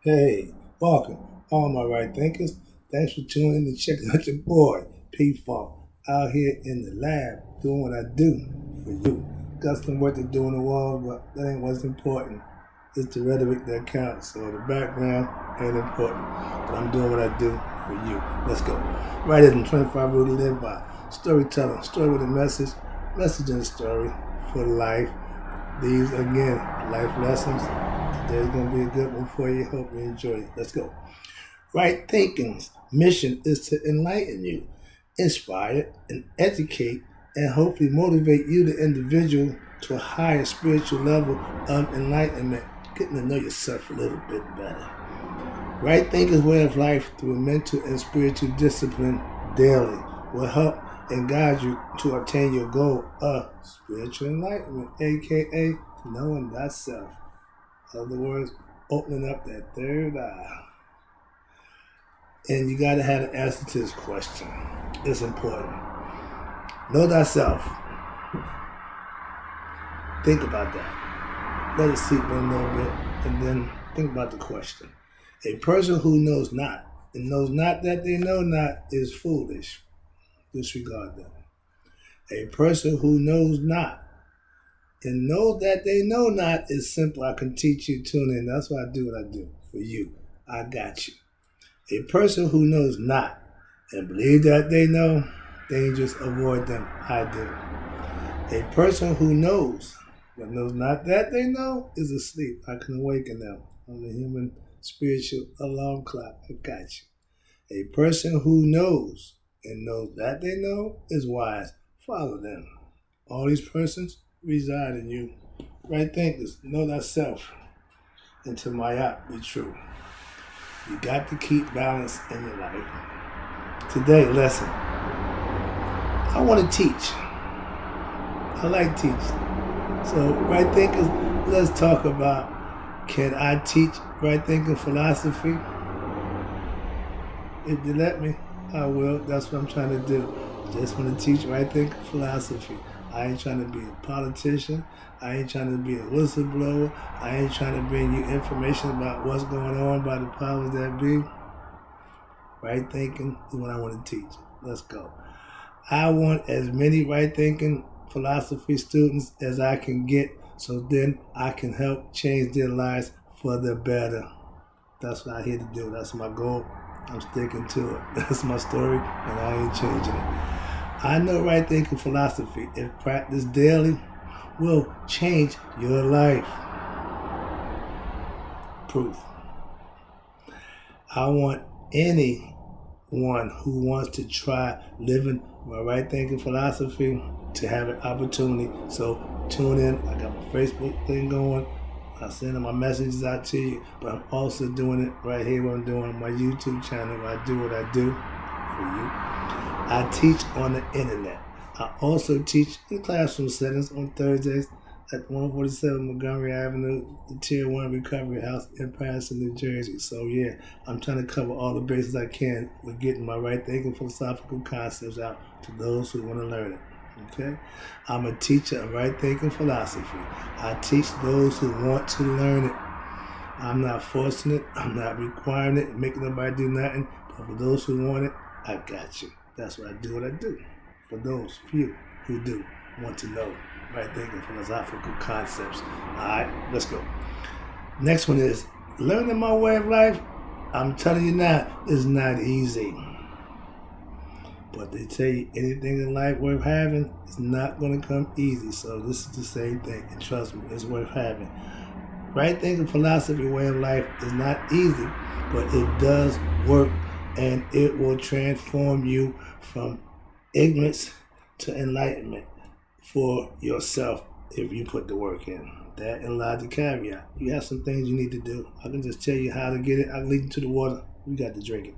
Hey, welcome, all my right thinkers. Thanks for tuning in and checking out your boy, P Funk, out here in the lab doing what I do for you. Got some work to do in the world, but that ain't what's important. It's the rhetoric that counts, so the background ain't important. But I'm doing what I do for you. Let's go. Writism 25 rule to live by. Storytelling, story with a message, message in a story for life. These again, life lessons. Today's gonna be a good one for you. Hope you enjoy it. Let's go. Right thinking's mission is to enlighten you, inspire, and educate, and hopefully motivate you, the individual, to a higher spiritual level of enlightenment, getting to know yourself a little bit better. Right thinking's way of life through mental and spiritual discipline daily will help and guide you to obtain your goal of spiritual enlightenment, aka knowing thyself. In other words, opening up that third eye. And you got to have an answer to this question. It's important. Know thyself. Think about that. Let it seep in a little bit, and then think about the question. A person who knows not and knows not that they know not is foolish. Disregard that. A person who knows not and knows that they know not is simple. I can teach you, tune in. That's why I do what I do for you. I got you. A person who knows not and believe that they know, dangerous, avoid them. I do. A person who knows but knows not that they know is asleep. I can awaken them. I'm the human spiritual alarm clock. I got you. A person who knows and knows that they know is wise. Follow them. All these persons reside in you. Right thinkers, know thyself. And to my yacht, be true. You got to keep balance in your life. Today, lesson. I want to teach. I like teaching. So, right thinkers, let's talk about, can I teach right thinking philosophy? If you let me, I will. That's what I'm trying to do. Just want to teach right thinking philosophy. I ain't trying to be a politician. I ain't trying to be a whistleblower. I ain't trying to bring you information about what's going on by the powers that be. Right thinking is what I want to teach. Let's go. I want as many right thinking philosophy students as I can get, so then I can help change their lives for the better. That's what I'm here to do. That's my goal. I'm sticking to it. That's my story, and I ain't changing it. I know right thinking philosophy, if practiced daily, will change your life. Proof. I want anyone who wants to try living my right thinking philosophy to have an opportunity. So tune in. I got my Facebook thing going. I'm sending my messages out to you, but I'm also doing it right here what I'm doing on my YouTube channel where I do what I do for you. I teach on the internet. I also teach in classroom settings on Thursdays at 147 Montgomery Avenue, the Tier 1 Recovery House in Patterson, New Jersey. So yeah, I'm trying to cover all the bases I can with getting my right thinking philosophical concepts out to those who want to learn it. Okay? I'm a teacher of right thinking philosophy. I teach those who want to learn it. I'm not forcing it. I'm not requiring it, making nobody do nothing. But for those who want it, I got you. That's what I do. For those few who do want to know right thinking philosophical concepts. Alright, let's go. Next one is learning my way of life. I'm telling you now, it's not easy. But they tell you anything in life worth having is not going to come easy. So this is the same thing. And trust me, it's worth having. Right thinking philosophy, way of life is not easy, but it does work, and it will transform you from ignorance to enlightenment for yourself if you put the work in. That and lies the caveat. You have some things you need to do. I can just tell you how to get it. I can lead you to the water. You got to drink it.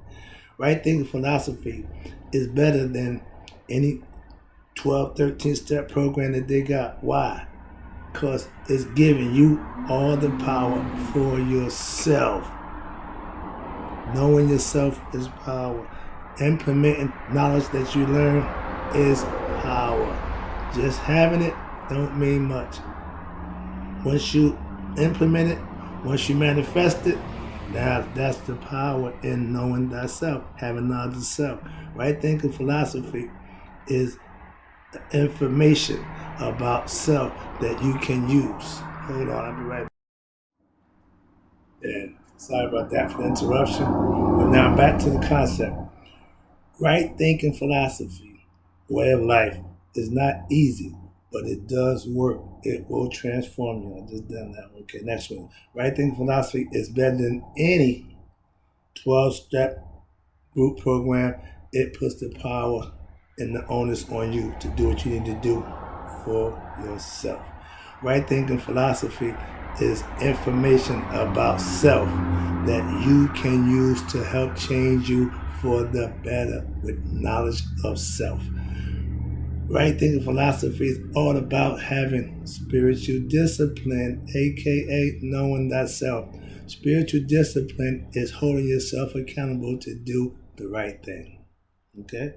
Right thinking philosophy is better than any 12, 13 step program that they got. Why? Because it's giving you all the power for yourself. Knowing yourself is power. Implementing knowledge that you learn is power. Just having it don't mean much. Once you implement it, once you manifest it, Now that's the power in knowing thyself, having knowledge of self. Right thinking philosophy is information about self that you can use. Hold on, I'll be right back. Yeah, sorry about that for the interruption. But now back to the concept. Right thinking philosophy, way of life, is not easy, but it does work. It will transform you. I just done that. Okay, next one. Right thinking philosophy is better than any 12-step group program. It puts the power and the onus on you to do what you need to do for yourself. Right thinking philosophy is information about self that you can use to help change you for the better with knowledge of self. Right thinking philosophy is all about having spiritual discipline, aka knowing thyself. Spiritual discipline is holding yourself accountable to do the right thing. Okay?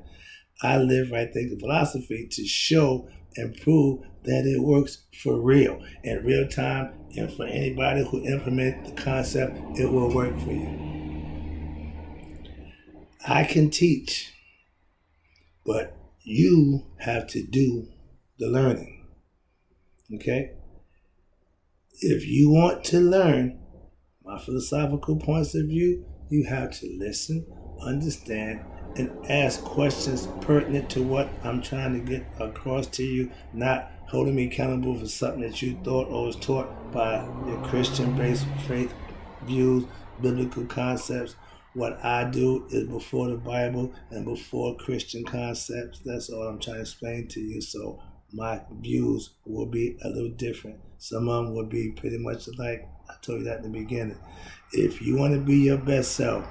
I live right thinking philosophy to show and prove that it works for real, in real time, and for anybody who implements the concept, it will work for you. I can teach, but you have to do the learning. Okay? If you want to learn my philosophical points of view, you have to listen, understand, and ask questions pertinent to what I'm trying to get across to you, not holding me accountable for something that you thought or was taught by your Christian-based faith views, biblical concepts. What I do is before the Bible and before Christian concepts. That's all I'm trying to explain to you. So my views will be a little different. Some of them will be pretty much like I told you that in the beginning. If you want to be your best self,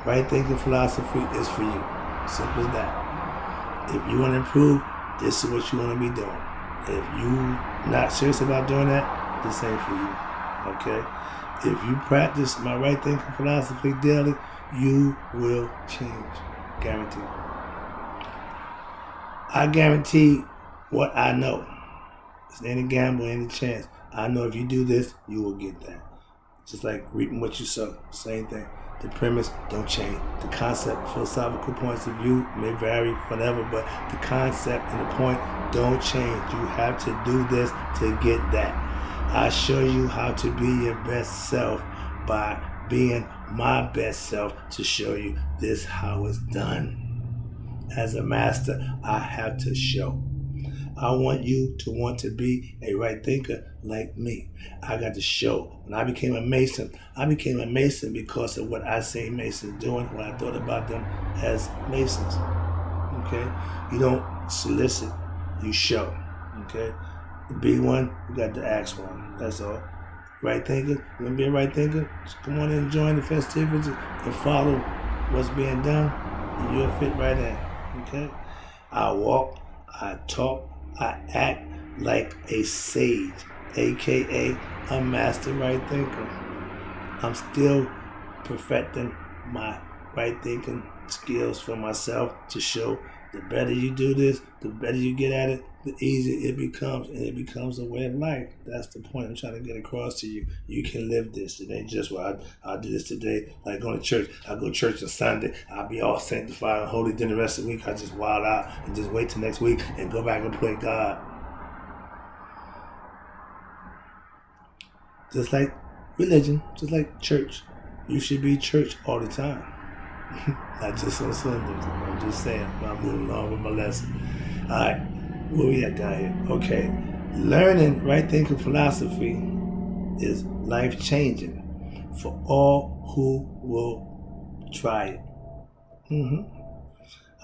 right thinking philosophy is for you. Simple as that. If you want to improve, this is what you want to be doing. If you're not serious about doing that, this ain't for you. Okay? If you practice my right thinking philosophy daily, you will change. Guaranteed. I guarantee what I know. It's any gamble, any chance. I know if you do this, you will get that. Just like reaping what you sow. Same thing. The premise don't change. The concept, philosophical points of view may vary forever, but the concept and the point don't change. You have to do this to get that. I show you how to be your best self by being my best self to show you this how it's done. As a master, I have to show. I want you to want to be a right thinker like me. I got to show. When I became a Mason because of what I see Masons doing, what I thought about them as Masons. Okay? You don't solicit, you show. Okay? To be one, you got to ask one. That's all. Right thinker, you want to be a right thinker? Just come on and join the festivities and follow what's being done, and you'll fit right in. Okay? I walk, I talk, I act like a sage, aka a master right thinker. I'm still perfecting my right thinking skills for myself to show the better you do this, the better you get at it, the easier it becomes, and it becomes a way of life. That's the point I'm trying to get across to you. You can live this. It ain't just, well, I'll do this today, like going to church. I'll go to church on Sunday. I'll be all sanctified and holy. Then the rest of the week, I just wild out and just wait till next week and go back and play God. Just like religion, just like church. You should be church all the time. Not just on Sundays. I'm just saying, I'm moving along with my lesson. All right, where we at down here? Okay, learning right thinking philosophy is life-changing for all who will try it.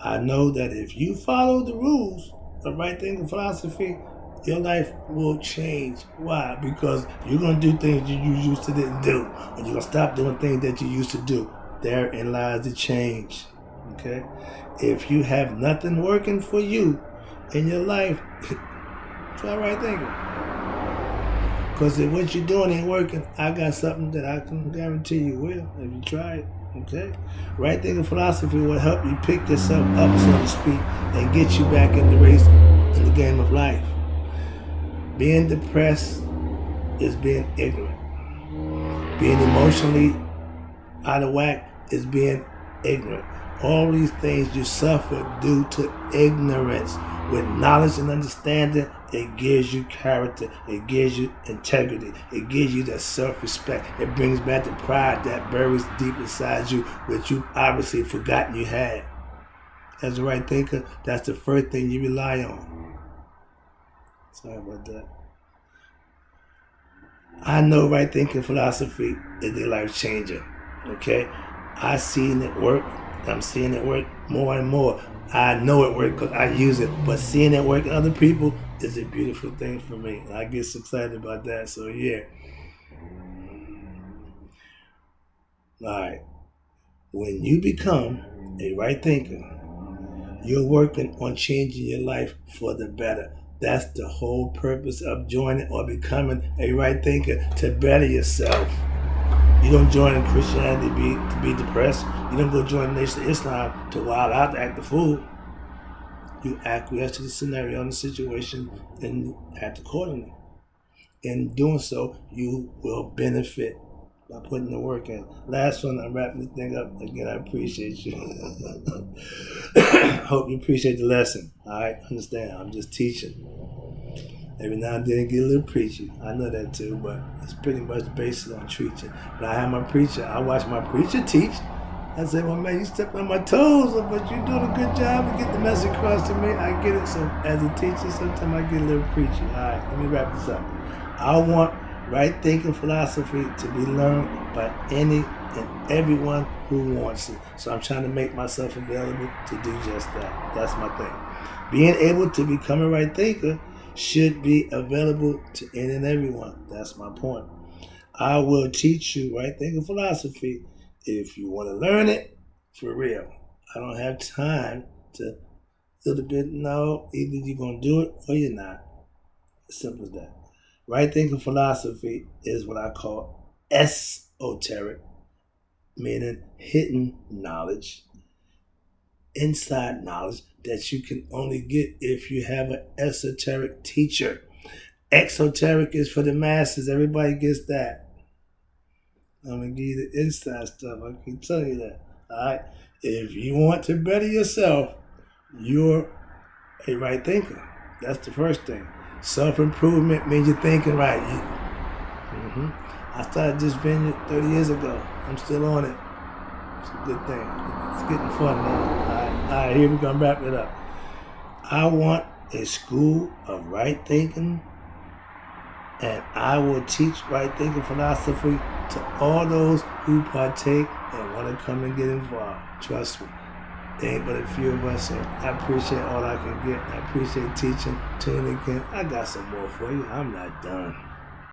I know that if you follow the rules of right thinking philosophy, your life will change. Why? Because you're going to do things you used to didn't do, or you're going to stop doing things that you used to do. Therein lies the change. Okay? If you have nothing working for you in your life, try right thinking. Because if what you're doing ain't working, I got something that I can guarantee you will if you try it. Okay? Right thinking philosophy will help you pick yourself up, so to speak, and get you back in the race, in the game of life. Being depressed is being ignorant. Being emotionally out of whack is being ignorant. All these things you suffer due to ignorance. With knowledge and understanding, it gives you character. It gives you integrity. It gives you that self-respect. It brings back the pride that buries deep inside you, which you obviously forgotten you had. As a right thinker, that's the first thing you rely on. Sorry about that. I know right thinking philosophy is a life changer. Okay? I seen it work. I'm seeing it work more and more. I know it works because I use it, but seeing it work in other people is a beautiful thing for me. I get so excited about that. So yeah. All right. When you become a right thinker, you're working on changing your life for the better. That's the whole purpose of joining or becoming a right thinker, to better yourself. You don't join Christianity to be depressed. You don't go join the Nation of Islam to wild out, to act the fool. You acquiesce to the scenario and the situation and act accordingly. In doing so, you will benefit by putting the work in. Last one, I'm wrapping this thing up. Again, I appreciate you. Hope you appreciate the lesson. All right, understand, I'm just teaching. Every now and then I get a little preachy. I know that too, but it's pretty much based on teaching. When I have my preacher, I watch my preacher teach. I say, well, man, you stepped on my toes, but you're doing a good job of getting the message across to me. I get it. So as a teacher, sometimes I get a little preachy. All right, let me wrap this up. I want right thinking philosophy to be learned by any and everyone who wants it. So I'm trying to make myself available to do just that. That's my thing. Being able to become a right thinker should be available to any and everyone. That's my point. I will teach you right thinking philosophy if you want to learn it for real. I don't have time to little bit. No, either you're going to do it or you're not. As simple as that. Right thinking philosophy is what I call esoteric, meaning hidden knowledge, inside knowledge that you can only get if you have an esoteric teacher. Exoteric is for the masses. Everybody gets that. I'm going to give you the inside stuff. I can tell you that. All right? If you want to better yourself, you're a right thinker. That's the first thing. Self-improvement means you're thinking right. I started this vineyard 30 years ago. I'm still on it. It's a good thing. It's getting fun now. All right, here we're going to wrap it up. I want a school of right thinking, and I will teach right thinking philosophy to all those who partake and want to come and get involved. Trust me. There ain't but a few of us, so I appreciate all I can get. I appreciate teaching, tuning in. I got some more for you. I'm not done.